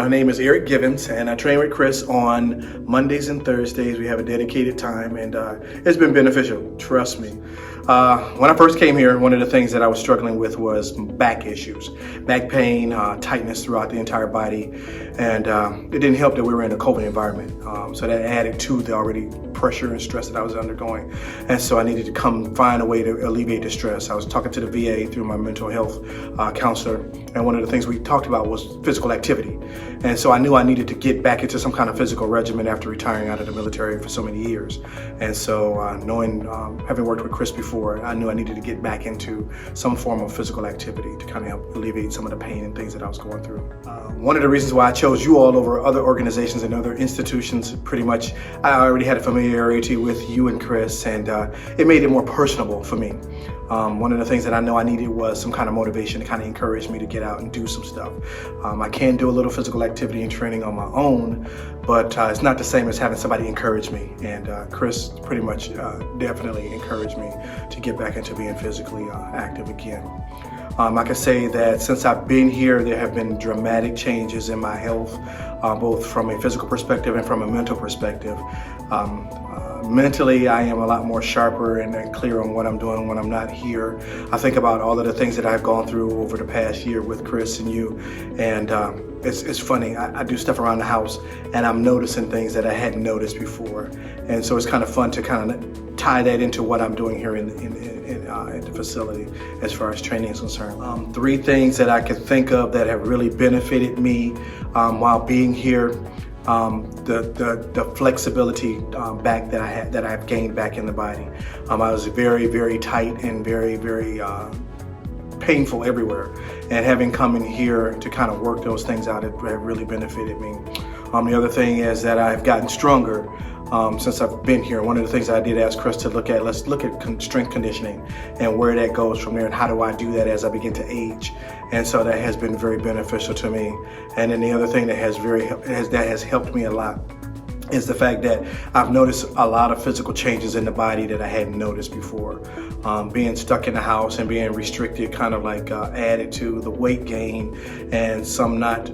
My name is Eric Givens, and I train with Chris on Mondays and Thursdays. We have a dedicated time, and it's been beneficial, trust me. When I first came here, one of the things that I was struggling with was back issues, back pain, tightness throughout the entire body, and it didn't help that we were in a COVID environment. So that added to the already pressure and stress that I was undergoing. And so I needed to find a way to alleviate the stress. I was talking to the VA through my mental health counselor, and one of the things we talked about was physical activity. And so I knew I needed to get back into some kind of physical regimen after retiring out of the military for so many years. And so having worked with Chris before, I knew I needed to get back into some form of physical activity to kind of help alleviate some of the pain and things that I was going through. One of the reasons why I chose you all over other organizations and other institutions, pretty much, I already had a familiarity with you and Chris, and it made it more personable for me. One of the things that I know I needed was some kind of motivation to kind of encourage me to get out and do some stuff. I can do a little physical activity and training on my own, but it's not the same as having somebody encourage me. And Chris pretty much definitely encouraged me to get back into being physically active again. I can say that since I've been here, there have been dramatic changes in my health, both from a physical perspective and from a mental perspective. Mentally, I am a lot more sharper and clear on what I'm doing when I'm not here. I think about all of the things that I've gone through over the past year with Chris and you, and it's funny. I do stuff around the house, and I'm noticing things that I hadn't noticed before, and so it's kind of fun to kind of tie that into what I'm doing here in the facility as far as training is concerned. Three things that I could think of that have really benefited me while being here. The flexibility back that I've gained back in the body. I was very, very tight and very, very painful everywhere. And having come in here to kind of work those things out, it really benefited me. The other thing is that I've gotten stronger since I've been here. One of the things I did ask Chris to look at, let's look at strength conditioning and where that goes from there, and how do I do that as I begin to age. And so that has been very beneficial to me. And then the other thing that has helped me a lot is the fact that I've noticed a lot of physical changes in the body that I hadn't noticed before. Being stuck in the house and being restricted kind of like added to the weight gain and some not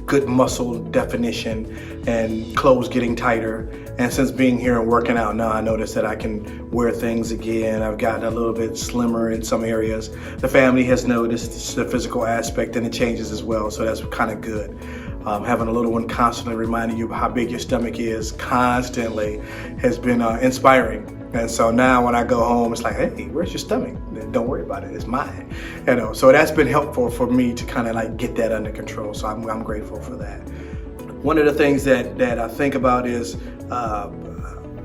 good muscle definition and clothes getting tighter. And since being here and working out now, I noticed that I can wear things again. I've gotten a little bit slimmer in some areas. The family has noticed the physical aspect and the changes as well, so that's kind of good. Having a little one constantly reminding you how big your stomach is constantly has been inspiring. And so now when I go home, it's like, hey, where's your stomach? Don't worry about it, it's mine. So that's been helpful for me to kind of like get that under control. So I'm grateful for that. One of the things that I think about is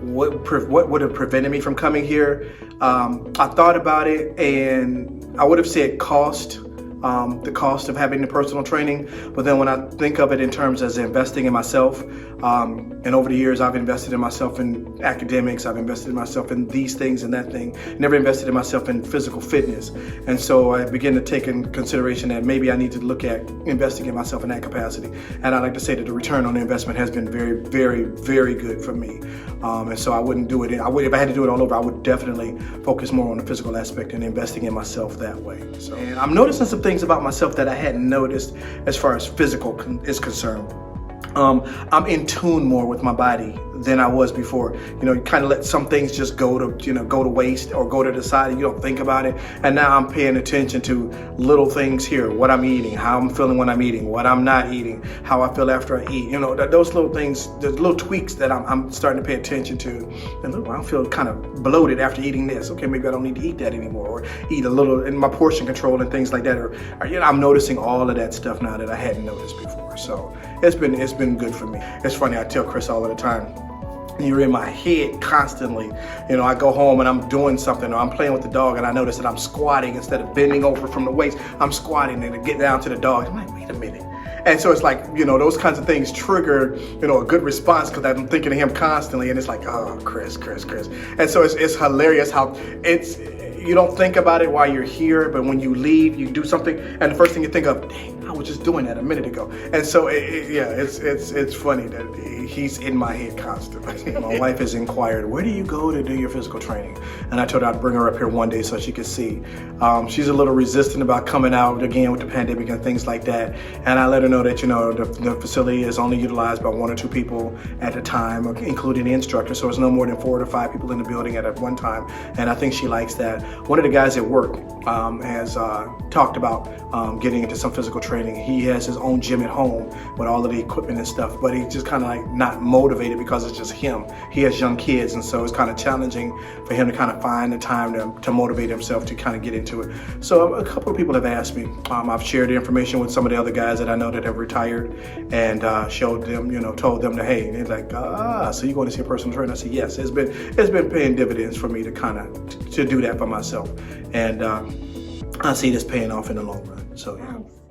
what would have prevented me from coming here. I thought about it, and I would have said cost. The cost of having the personal training, but then when I think of it in terms as investing in myself, and over the years I've invested in myself in academics, I've invested in myself in these things and that thing, never invested in myself in physical fitness. And so I began to take in consideration that maybe I need to look at investing in myself in that capacity. And I like to say that the return on the investment has been very, very, very good for me. And so I wouldn't do it. If I had to do it all over, I would definitely focus more on the physical aspect and investing in myself that way. So, and I'm noticing some things about myself that I hadn't noticed as far as physical is concerned. I'm in tune more with my body than I was before. You kind of let some things just go to waste or go to the side, and you don't think about it. And now I'm paying attention to little things here: what I'm eating, how I'm feeling when I'm eating, what I'm not eating, how I feel after I eat. Those little things, the little tweaks that I'm starting to pay attention to. And I feel kind of bloated after eating this. Okay, maybe I don't need to eat that anymore, or eat a little in my portion control and things like that. Or I'm noticing all of that stuff now that I hadn't noticed before. So it's been good for me. It's funny, I tell Chris all of the time, you're in my head constantly. I go home and I'm doing something, or I'm playing with the dog, and I notice that I'm squatting instead of bending over from the waist. I'm squatting and to get down to the dog. I'm like, wait a minute. And so it's like, those kinds of things trigger, a good response, because I'm thinking of him constantly, and it's like, oh, Chris. And so it's hilarious how it's, you don't think about it while you're here, but when you leave, you do something, and the first thing you think of, dang, I was just doing that a minute ago. And so, it's funny that he's in my head constantly. My wife has inquired, where do you go to do your physical training? And I told her I'd bring her up here one day so she could see. She's a little resistant about coming out again with the pandemic and things like that. And I let her know that, the facility is only utilized by 1 or 2 people at a time, including the instructor. So it's no more than 4 to 5 people in the building at one time. And I think she likes that. One of the guys at work has talked about getting into some physical training. He has his own gym at home with all of the equipment and stuff, but he's just kind of like not motivated because it's just him. He has young kids, and so it's kind of challenging for him to kind of find the time to motivate himself to kind of get into it. So a couple of people have asked me. I've shared the information with some of the other guys that I know that have retired, and showed them, told them that, hey, and they're like, so you're going to see a personal trainer? I said, yes. It's been paying dividends for me to kind of to do that for myself, and I see this paying off in the long run. So yeah. Nice.